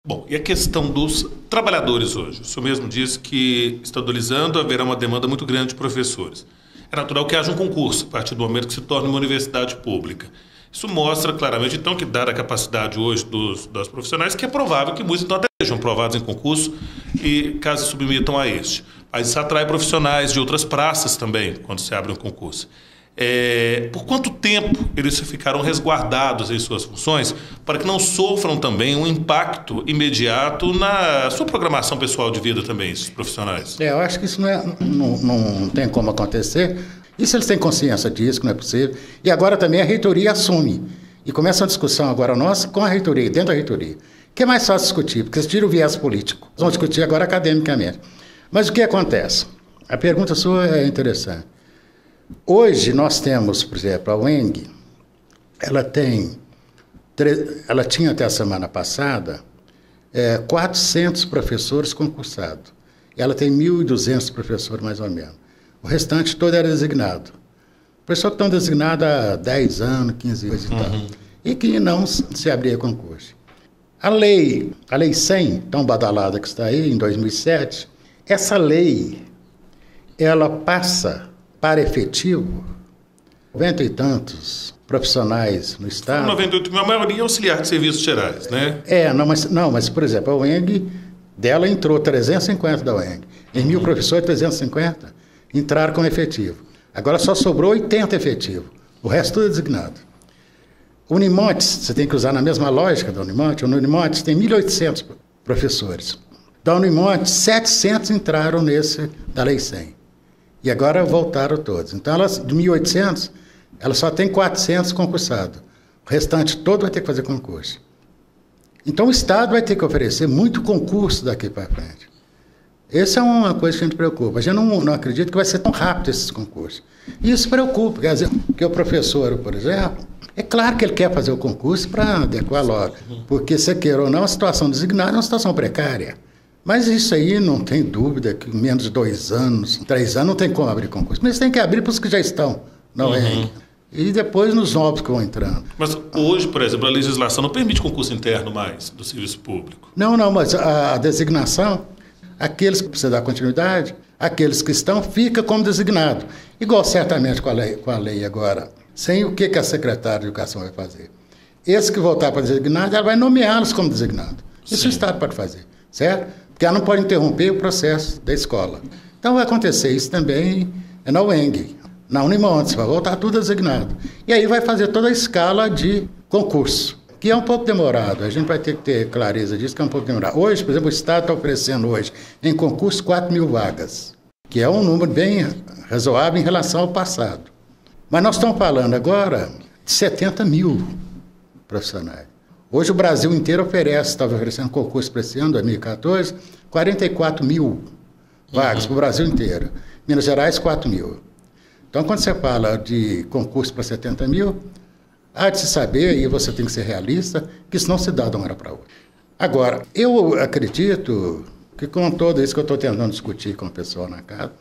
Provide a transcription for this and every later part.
Bom, e a questão dos trabalhadores hoje? O senhor mesmo disse que, estadualizando, haverá uma demanda muito grande de professores. É natural que haja um concurso, a partir do momento que se torne uma universidade pública. Isso mostra claramente, então, que dada a capacidade hoje dos profissionais, que é provável que muitos então até sejam aprovados em concurso e caso se submetam a este. Mas isso atrai profissionais de outras praças também, quando se abre um concurso. Por quanto tempo eles ficarão resguardados em suas funções para que não sofram também um impacto imediato na sua programação pessoal de vida também, esses profissionais? Eu acho que isso não tem como acontecer. Isso eles têm consciência disso, que não é possível. E agora também a reitoria assume. E começa uma discussão agora nossa com a reitoria, dentro da reitoria. Que é mais fácil discutir, porque eles tiram o viés político. Vamos discutir agora academicamente. Mas o que acontece? A pergunta sua é interessante. Hoje nós temos, por exemplo, a UENG, ela tinha até a semana passada 400 professores concursados. Ela tem 1.200 professores, mais ou menos. O restante todo era designado. Professor que estão designados há 10 anos, 15 anos e tal. E que não se abria concurso. A lei 100, tão badalada que está aí, em 2007, essa lei, ela passa para efetivo 90 e tantos profissionais no Estado. 98 mil, a maioria é auxiliar de serviços gerais, né? Mas, por exemplo, a UENG, dela entrou 350 da UENG. Em 1.000 professores, 350 entraram com efetivo. Agora só sobrou 80 efetivo. O resto tudo é designado. O Unimontes, você tem que usar na mesma lógica da Unimontes. O Unimontes tem 1.800 professores. Da Unimontes, 700 entraram nesse da Lei 100. E agora voltaram todos. Então, de 1.800, ela só tem 400 concursados. O restante todo vai ter que fazer concurso. Então, o Estado vai ter que oferecer muito concurso daqui para frente. Essa é uma coisa que a gente preocupa. A gente não acredita que vai ser tão rápido esses concursos. E isso preocupa, quer dizer, porque o professor, por exemplo, é claro que ele quer fazer o concurso para adequar logo. Porque, se queira ou não, a situação designada é uma situação precária. Mas isso aí não tem dúvida que em menos de 2 anos, 3 anos, não tem como abrir concurso. Mas tem que abrir para os que já estão, não é? E depois nos novos que vão entrando. Mas hoje, por exemplo, a legislação não permite concurso interno mais do serviço público. Não, mas a designação, aqueles que precisam dar continuidade, aqueles que estão, fica como designado. Igual certamente com a lei agora. Sem o que a secretária de Educação vai fazer? Esse que voltar para designado, ela vai nomeá-los como designado. Isso Sim. O Estado pode fazer, certo? Porque ela não pode interromper o processo da escola. Então vai acontecer isso também na UENG, na Unimontes, vai voltar tudo designado. E aí vai fazer toda a escala de concurso, que é um pouco demorado. A gente vai ter que ter clareza disso, que é um pouco demorado. Hoje, por exemplo, o Estado está oferecendo hoje em concurso 4.000 vagas, que é um número bem razoável em relação ao passado. Mas nós estamos falando agora de 70 mil profissionais. Hoje o Brasil inteiro estava oferecendo concurso para esse ano, 2014, 44 mil vagas para o Brasil inteiro. Minas Gerais, 4 mil. Então, quando você fala de concurso para 70 mil, há de se saber, e você tem que ser realista, que isso não se dá de uma hora para outra. Agora, eu acredito que com todo isso que eu estou tentando discutir com o pessoal na casa,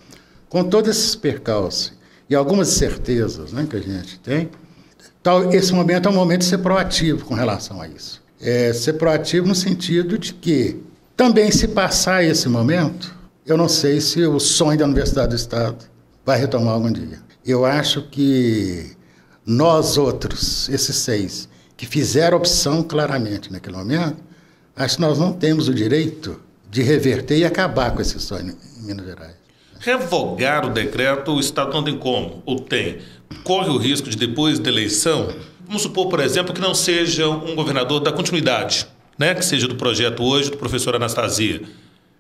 com todos esses percalços e algumas certezas, né, que a gente tem, esse momento é um momento de ser proativo com relação a isso. Ser proativo no sentido de que, também se passar esse momento, eu não sei se o sonho da Universidade do Estado vai retomar algum dia. Eu acho que nós outros, esses 6, que fizeram opção claramente naquele momento, acho que nós não temos o direito de reverter e acabar com esse sonho em Minas Gerais. Revogar o decreto, o Estado não tem como, ou tem. Corre o risco de, depois da eleição, vamos supor, por exemplo, que não seja um governador da continuidade, né? Que seja do projeto hoje, do professor Anastasia,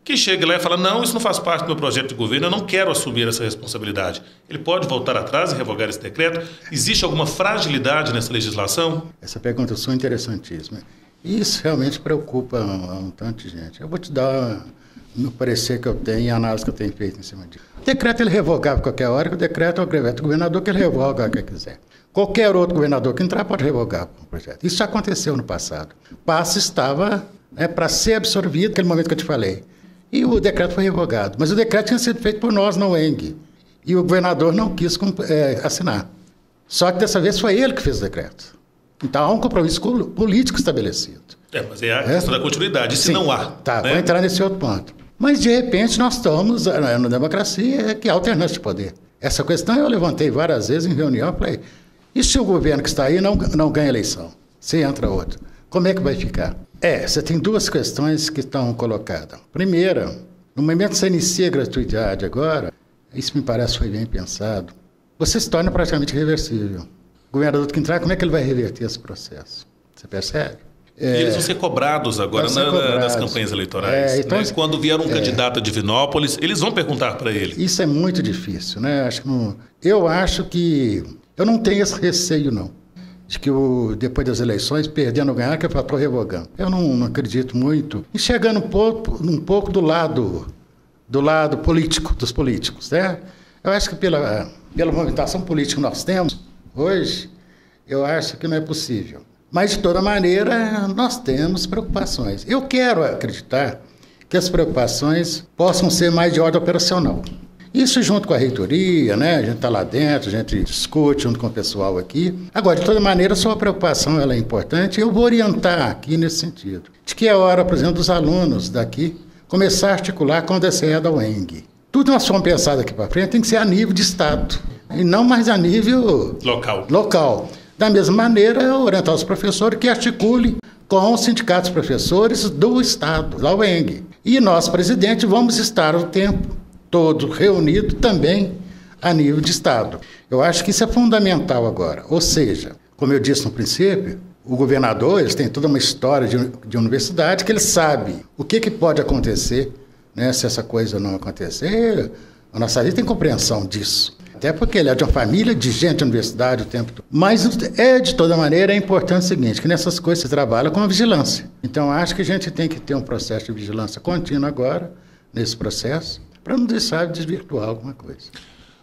que chegue lá e fala, não, isso não faz parte do meu projeto de governo, eu não quero assumir essa responsabilidade. Ele pode voltar atrás e revogar esse decreto? Existe alguma fragilidade nessa legislação? Essa pergunta sua é interessantíssima. E isso realmente preocupa um tanto de gente. Eu vou te dar no parecer que eu tenho e a análise que eu tenho feito em cima disso. O decreto ele revogável a qualquer hora, que o decreto é o decreto do governador que ele revoga o que quiser. Qualquer outro governador que entrar pode revogar o projeto. Isso já aconteceu no passado. O passe estava para ser absorvido naquele momento que eu te falei. E o decreto foi revogado. Mas o decreto tinha sido feito por nós na UENG. E o governador não quis assinar. Só que dessa vez foi ele que fez o decreto. Então há um compromisso político estabelecido. Mas é a questão da continuidade, se não há. Tá, vou entrar nesse outro ponto. Mas, de repente, nós estamos na democracia que há alternância de poder. Essa questão eu levantei várias vezes em reunião e falei, e se o governo que está aí não ganha eleição? Se entra outro, como é que vai ficar? Você tem duas questões que estão colocadas. Primeira, no momento que você inicia a gratuidade agora, isso me parece foi bem pensado, você se torna praticamente irreversível. O governador que entrar, como é que ele vai reverter esse processo? Você percebe? E eles vão ser cobrados agora nas campanhas eleitorais. Então, né? Quando vier um candidato a Divinópolis, eles vão perguntar para ele. Isso é muito difícil, né? Eu acho que... Eu não tenho esse receio, não. De que depois das eleições, perdendo ou ganhar, que eu estou revogando. Eu não acredito muito. E chegando um pouco do lado político, dos políticos, né? Eu acho que pela movimentação política que nós temos hoje, eu acho que não é possível. Mas, de toda maneira, nós temos preocupações. Eu quero acreditar que as preocupações possam ser mais de ordem operacional. Isso junto com a reitoria, né? A gente está lá dentro, a gente discute junto com o pessoal aqui. Agora, de toda maneira, a sua preocupação ela é importante e eu vou orientar aqui nesse sentido. De que é hora, por exemplo, dos alunos daqui começar a articular com a DCE da UENG. Tudo nós vamos pensar daqui para frente tem que ser a nível de Estado e não mais a nível local. Da mesma maneira, orientar os professores que articulem com os sindicatos professores do Estado, da UENG. E nós, presidente, vamos estar o tempo todo reunido também a nível de Estado. Eu acho que isso é fundamental agora. Ou seja, como eu disse no princípio, o governador eles tem toda uma história de universidade que ele sabe o que pode acontecer, né, se essa coisa não acontecer. A nossa vida tem compreensão disso. Até porque ele é de uma família de gente de universidade o tempo todo. Mas, de toda maneira, é importante o seguinte, que nessas coisas se trabalha com a vigilância. Então, acho que a gente tem que ter um processo de vigilância contínua agora, nesse processo, para não deixar de desvirtuar alguma coisa.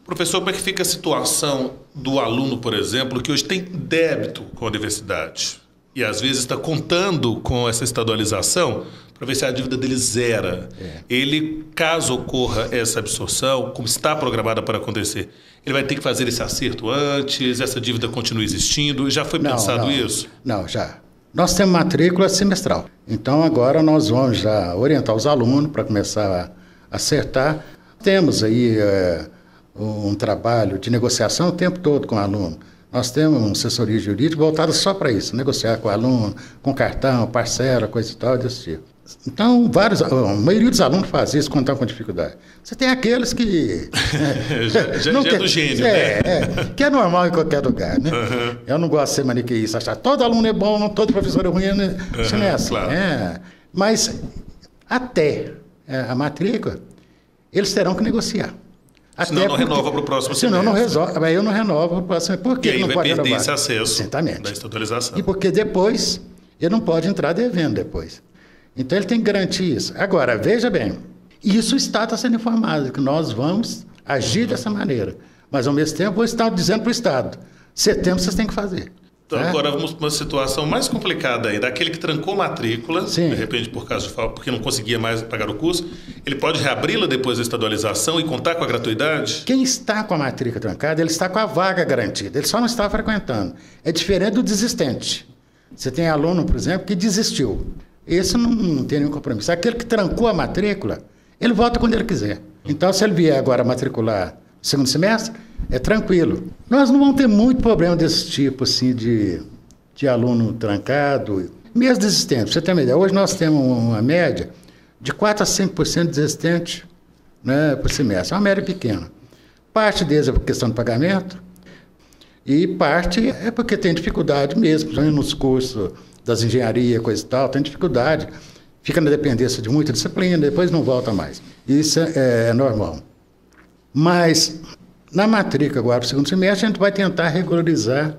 Professor, como é que fica a situação do aluno, por exemplo, que hoje tem débito com a universidade e, às vezes, está contando com essa estadualização para ver se a dívida dele zera? Ele, caso ocorra essa absorção, como está programada para acontecer, ele vai ter que fazer esse acerto antes, essa dívida continua existindo? Já foi pensado isso? Não, já. Nós temos matrícula semestral. Então, agora nós vamos já orientar os alunos para começar a acertar. Temos aí um trabalho de negociação o tempo todo com o aluno. Nós temos uma assessoria jurídica voltada só para isso, negociar com o aluno, com cartão, parcela, coisa e tal, desse tipo. Então, a maioria dos alunos faz isso quando estão com dificuldade. Você tem aqueles que... já é do gênio, né? Que é normal em qualquer lugar, né? Uhum. Eu não gosto de ser maniqueísta, achar todo aluno é bom, todo professor é ruim, né? Isso não é assim. Claro. Mas, até a matrícula, eles terão que negociar. Senão não renova para o próximo semestre. Senão eu não renovo para o próximo semestre. Por que e aí não vai pode perder renovar? Esse acesso Exatamente. Da estadualização. E porque depois ele não pode entrar devendo depois. Então ele tem que garantir isso. Agora, veja bem, isso o Estado está sendo informado, que nós vamos agir dessa maneira. Mas ao mesmo tempo o Estado dizendo para o Estado, setembro vocês têm que fazer. Então, agora vamos para uma situação mais complicada ainda. Aquele que trancou matrícula, Sim. De repente por causa de falta, porque não conseguia mais pagar o curso, ele pode reabri-la depois da estadualização e contar com a gratuidade? Quem está com a matrícula trancada, ele está com a vaga garantida, ele só não está frequentando. É diferente do desistente. Você tem aluno, por exemplo, que desistiu. Esse não tem nenhum compromisso. Aquele que trancou a matrícula, ele volta quando ele quiser. Então, se ele vier agora matricular no segundo semestre, é tranquilo. Nós não vamos ter muito problema desse tipo, assim, de aluno trancado, mesmo desistente. Pra você ter uma ideia, hoje nós temos uma média de 4% a 5% de desistente, né, por semestre. É uma média pequena. Parte deles é por questão de pagamento e parte é porque tem dificuldade mesmo, principalmente nos cursos das engenharias, coisa e tal, tem dificuldade. Fica na dependência de muita disciplina, depois não volta mais. Isso é normal. Mas, na matrícula agora para o segundo semestre, a gente vai tentar regularizar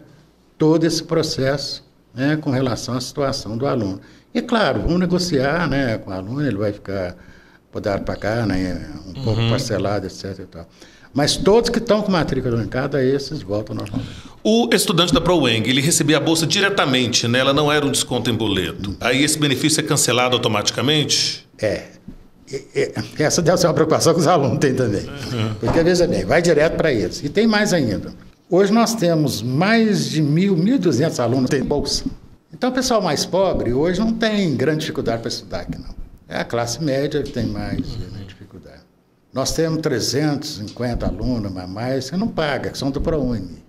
todo esse processo, né, com relação à situação do aluno. E, claro, vamos negociar, né, com o aluno, ele vai poder pagar, né, um pouco parcelado, etc. E tal. Mas todos que estão com matrícula trancada, esses voltam normalmente. O estudante da ProUENG, ele recebia a bolsa diretamente, né? Ela não era um desconto em boleto. Aí esse benefício é cancelado automaticamente? Essa deve ser uma preocupação que os alunos têm também. Porque, veja bem, vai direto para eles. E tem mais ainda. Hoje nós temos mais de 1.200 alunos que têm bolsa. Então o pessoal mais pobre hoje não tem grande dificuldade para estudar aqui, não. É a classe média que tem mais dificuldade. Nós temos 350 alunos a mais que não pagam, que são do ProUni.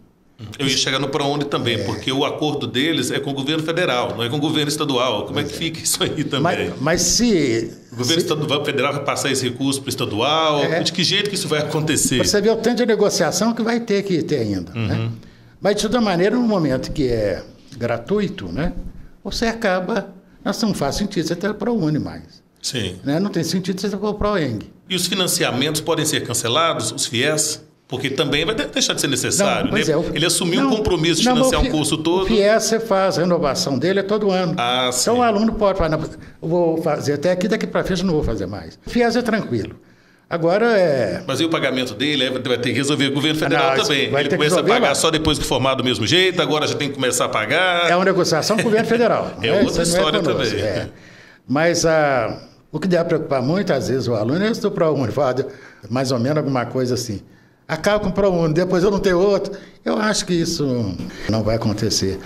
Eu ia chegar no ProUni também, porque o acordo deles é com o governo federal, não é com o governo estadual. Como é que fica isso aí também? Mas se... O governo federal vai passar esse recurso para o estadual? De que jeito que isso vai acontecer? Você vê o tanto de negociação que vai ter que ter ainda. Né? Mas, de toda maneira, no momento que é gratuito, né, você acaba... Não faz sentido você ter o ProUni mais. Sim. Né? Não tem sentido você ter o ProEng. E os financiamentos podem ser cancelados, os FIES? Porque também vai deixar de ser necessário, né? Ele assumiu um compromisso de financiar um curso todo. O FIES, você faz a renovação dele todo ano. Então o aluno pode falar, eu vou fazer até aqui, daqui para frente eu não vou fazer mais. O FIES é tranquilo. Agora Mas e o pagamento dele? Vai ter que resolver o governo federal também. Ele começa a pagar só depois que formar do mesmo jeito, agora já tem que começar a pagar. É uma negociação com o governo federal. Outra história também. Mas o que deve preocupar muito, às vezes, o aluno é isso do ProUni, mais ou menos alguma coisa assim. Acaba com o ProUni, depois eu não tenho outro. Eu acho que isso não vai acontecer.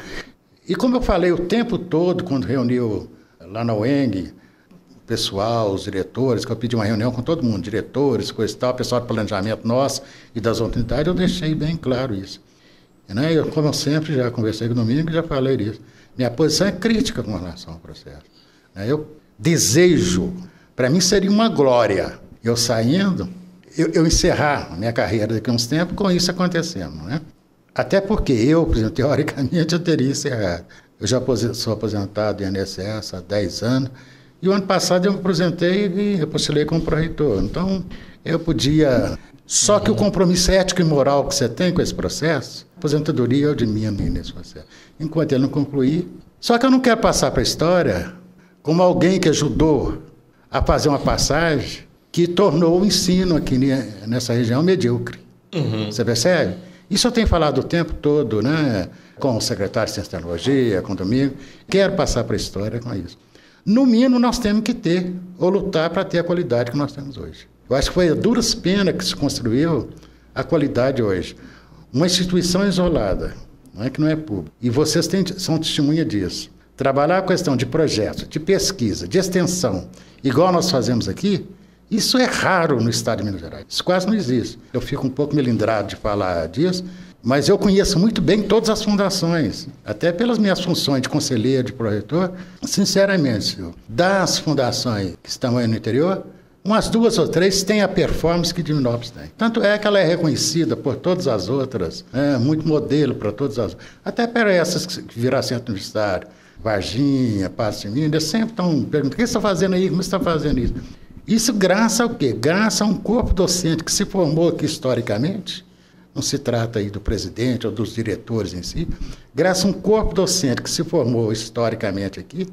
E como eu falei o tempo todo, quando reuniu lá na UENG, o pessoal, os diretores, que eu pedi uma reunião com todo mundo, diretores, coisa e tal, pessoal de planejamento nosso e das outras entidades, eu deixei bem claro isso. Né? Como eu sempre já conversei com o Domingo, já falei isso. Minha posição é crítica com relação ao processo. Né? Eu desejo, para mim seria uma glória, eu saindo... Eu encerrar a minha carreira daqui a uns tempos com isso acontecendo, né? Até porque eu, por exemplo, teoricamente, eu teria encerrado. Eu já sou aposentado do INSS há 10 anos, e o ano passado eu me aposentei e eu postulei como pró-reitor. Então, eu podia... Só que o compromisso ético e moral que você tem com esse processo, a aposentadoria eu dimino nesse processo. Enquanto ele não concluir... Só que eu não quero passar para a história como alguém que ajudou a fazer uma passagem que tornou o ensino aqui nessa região medíocre. Você percebe? Isso eu tenho falado o tempo todo, né? Com o secretário de Ciência e Tecnologia, com o Domingo. Quero passar para a história com isso. No mínimo, nós temos que ter, ou lutar para ter a qualidade que nós temos hoje. Eu acho que foi a duras penas que se construiu a qualidade hoje. Uma instituição isolada, que não é pública. E vocês são testemunha disso. Trabalhar a questão de projetos, de pesquisa, de extensão, igual nós fazemos aqui, isso é raro no estado de Minas Gerais. Isso quase não existe. Eu fico um pouco melindrado de falar disso, mas eu conheço muito bem todas as fundações, até pelas minhas funções de conselheiro, de pró-reitor. Sinceramente, senhor, das fundações que estão aí no interior, umas 2 ou 3 têm a performance que Divinópolis tem. Tanto é que ela é reconhecida por todas as outras, muito modelo para todas as outras. Até para essas que virar centro universitário, Varginha, Passo de Minas, sempre estão perguntando, o que você está fazendo aí, como você está fazendo isso? Isso graças ao quê? Graças a um corpo docente que se formou aqui historicamente, não se trata aí do presidente ou dos diretores em si, graças a um corpo docente que se formou historicamente aqui,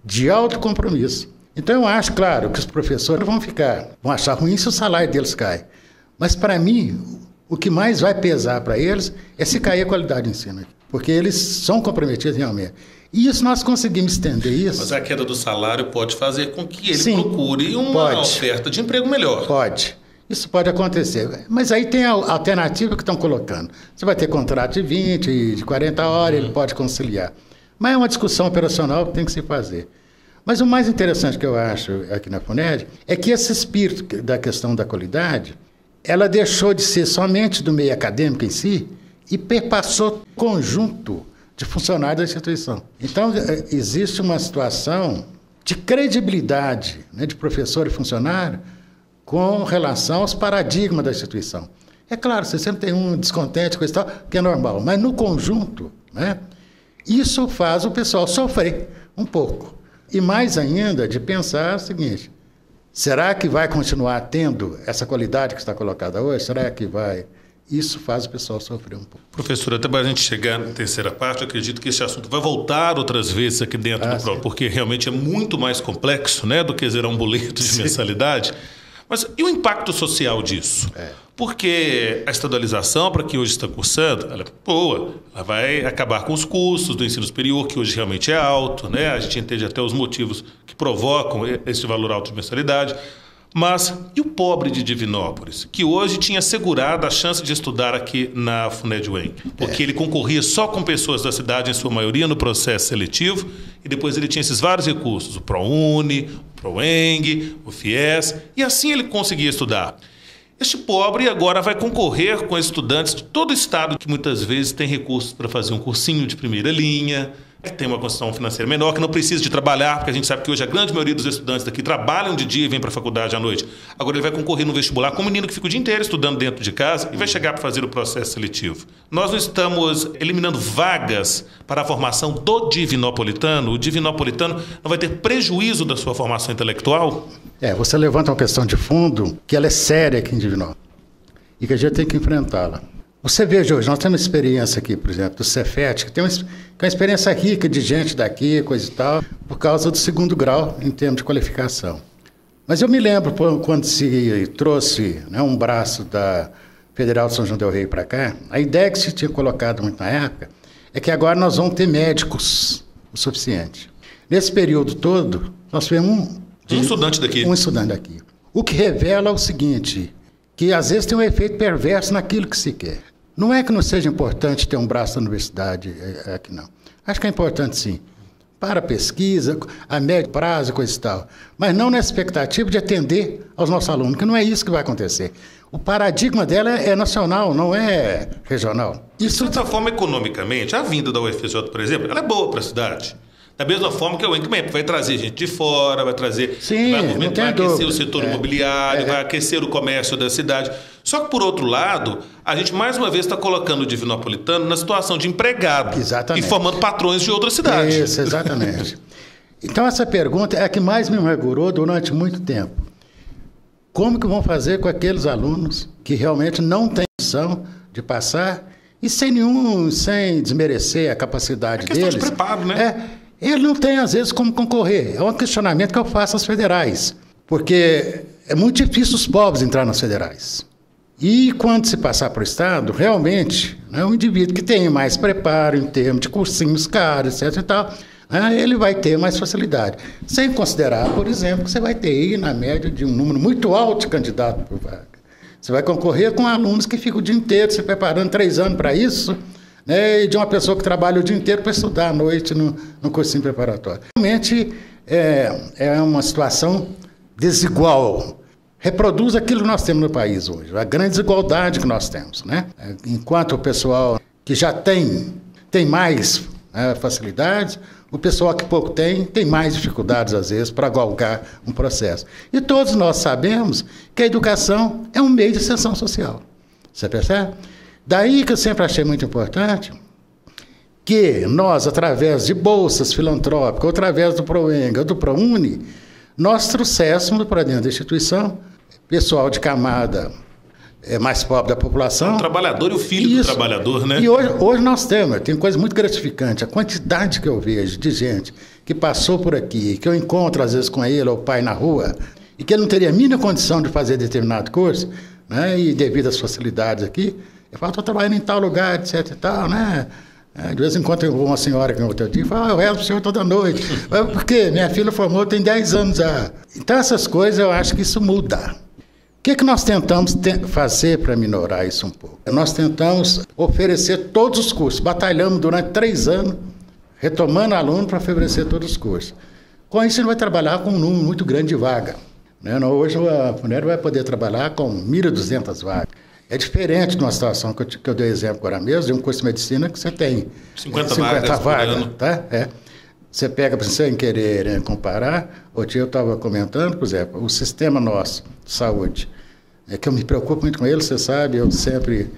de alto compromisso. Então eu acho, claro, que os professores vão achar ruim se o salário deles cai. Mas para mim, o que mais vai pesar para eles é se cair a qualidade de ensino, porque eles são comprometidos realmente. E isso nós conseguimos estender isso. Mas a queda do salário pode fazer com que ele procure uma oferta de emprego melhor. Pode. Isso pode acontecer. Mas aí tem a alternativa que estão colocando. Você vai ter contrato de 20, de 40 horas, ele pode conciliar. Mas é uma discussão operacional que tem que se fazer. Mas o mais interessante que eu acho aqui na FUNED é que esse espírito da questão da qualidade, ela deixou de ser somente do meio acadêmico em si e perpassou conjunto de funcionários da instituição. Então, existe uma situação de credibilidade, de professor e funcionário com relação aos paradigmas da instituição. É claro, você sempre tem um descontente, coisa e tal, que é normal, mas no conjunto, isso faz o pessoal sofrer um pouco. E mais ainda de pensar o seguinte, será que vai continuar tendo essa qualidade que está colocada hoje? Será que vai... Isso faz o pessoal sofrer um pouco. Professor, até para a gente chegar na terceira parte, eu acredito que esse assunto vai voltar outras vezes aqui dentro do programa, porque realmente é muito mais complexo, do que zerar um boleto de mensalidade. Mas e o impacto social disso? Porque a estadualização, para quem hoje está cursando, ela é boa. Ela vai acabar com os custos do ensino superior, que hoje realmente é alto, A gente entende até os motivos que provocam esse valor alto de mensalidade. Mas e o pobre de Divinópolis, que hoje tinha assegurado a chance de estudar aqui na FUNED-UEM? Porque ele concorria só com pessoas da cidade, em sua maioria, no processo seletivo, e depois ele tinha esses vários recursos, o ProUni, o ProEng, o FIES, e assim ele conseguia estudar. Este pobre agora vai concorrer com estudantes de todo o estado que muitas vezes tem recursos para fazer um cursinho de primeira linha, que tem uma condição financeira menor, que não precisa de trabalhar, porque a gente sabe que hoje a grande maioria dos estudantes daqui trabalham de dia e vêm para a faculdade à noite. Agora ele vai concorrer no vestibular com um menino que fica o dia inteiro estudando dentro de casa e vai chegar para fazer o processo seletivo. Nós não estamos eliminando vagas para a formação do divinopolitano. O divinopolitano não vai ter prejuízo da sua formação intelectual? Você levanta uma questão de fundo que ela é séria aqui em Divinópolis e que a gente tem que enfrentá-la. Você veja hoje, nós temos uma experiência aqui, por exemplo, do Cefet, que é uma experiência rica de gente daqui, coisa e tal, por causa do segundo grau em termos de qualificação. Mas eu me lembro quando se trouxe, né, um braço da Federal de São João del Rei para cá, a ideia que se tinha colocado muito na época é que agora nós vamos ter médicos o suficiente. Nesse período todo, nós tivemos um estudante daqui. Um estudante daqui. O que revela o seguinte, que às vezes tem um efeito perverso naquilo que se quer. Não é que não seja importante ter um braço da universidade aqui, não. Acho que é importante, sim, para a pesquisa, a médio prazo, coisa e tal. Mas não na expectativa de atender aos nossos alunos, que não é isso que vai acontecer. O paradigma dela é nacional, não é regional. Isso, de certa forma, economicamente, a vinda da UFRJ, por exemplo, ela é boa para a cidade. Da mesma forma que a UEM também vai trazer gente de fora, vai trazer, sim, vai aquecer o setor imobiliário, vai aquecer o comércio da cidade. Só que, por outro lado, a gente mais uma vez está colocando o divinopolitano na situação de empregado. Exatamente. E formando patrões de outra cidade. Isso, exatamente. Então, essa pergunta é a que mais me amargurou durante muito tempo. Como que vão fazer com aqueles alunos que realmente não têm opção de passar e sem desmerecer a capacidade deles? É questão de preparo, né? Ele não tem, às vezes, como concorrer. É um questionamento que eu faço às federais, porque é muito difícil os pobres entrar nas federais. E quando se passar para o Estado, realmente, né, um indivíduo que tem mais preparo em termos de cursinhos caros, etc. e tal, ele vai ter mais facilidade. Sem considerar, por exemplo, que você vai ter aí, na média, de um número muito alto de candidatos por vaga. Você vai concorrer com alunos que ficam o dia inteiro se preparando 3 anos para isso, e de uma pessoa que trabalha o dia inteiro para estudar à noite no cursinho preparatório. Realmente é uma situação desigual. Reproduz aquilo que nós temos no país hoje, a grande desigualdade que nós temos, né? Enquanto o pessoal que já tem mais facilidades, o pessoal que pouco tem mais dificuldades, às vezes, para galgar um processo. E todos nós sabemos que a educação é um meio de ascensão social. Você percebe? Daí que eu sempre achei muito importante que nós, através de bolsas filantrópicas, ou através do ProEng ou do ProUni, nós trouxéssemos para dentro da instituição pessoal de camada mais pobre da população. O trabalhador e o filho do trabalhador, né? E hoje nós tem coisa muito gratificante. A quantidade que eu vejo de gente que passou por aqui, que eu encontro às vezes com ele ou o pai na rua, e que ele não teria a mínima condição de fazer determinado curso, né? E devido às facilidades aqui, eu falo, estou trabalhando em tal lugar, etc e tal, né? De vez em quando eu vou uma senhora que no outro dia fala, eu rezo para o senhor toda noite. Por quê? Minha filha formou tem 10 anos já. Então essas coisas eu acho que isso muda. O que nós tentamos fazer para minorar isso um pouco? Nós tentamos oferecer todos os cursos. Batalhamos durante 3 anos, retomando aluno para oferecer todos os cursos. Com isso, a gente vai trabalhar com um número muito grande de vaga. Hoje a FUNED vai poder trabalhar com 1.200 vagas. É diferente de uma situação que eu dei exemplo agora mesmo, de um curso de medicina que você tem 50 vagas, tá? Você pega, sem querer comparar, outro dia eu estava comentando, por exemplo, o sistema nosso de saúde, que eu me preocupo muito com ele, você sabe, eu sempre,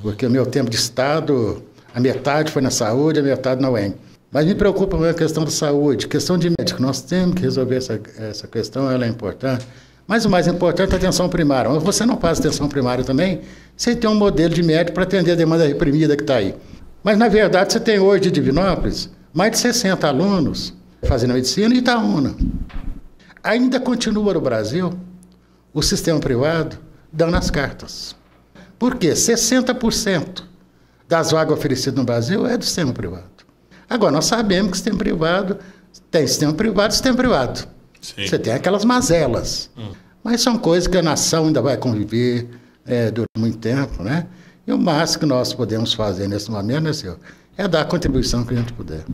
porque o meu tempo de Estado, a metade foi na saúde, a metade na UEM. Mas me preocupa muito a questão da saúde, questão de médico, nós temos que resolver essa questão, ela é importante. Mas o mais importante é a atenção primária. Mas você não faz atenção primária também, você tem um modelo de médico para atender a demanda reprimida que está aí. Mas, na verdade, você tem hoje de Divinópolis mais de 60 alunos fazendo medicina e Itaúna. Ainda continua no Brasil o sistema privado dando as cartas. Por quê? 60% das vagas oferecidas no Brasil é do sistema privado. Agora, nós sabemos que o sistema privado tem sistema privado e sistema privado. Sim. Você tem aquelas mazelas. Mas são coisas que a nação ainda vai conviver durante muito tempo, né? E o máximo que nós podemos fazer nesse momento, né, senhor, é dar a contribuição que a gente puder.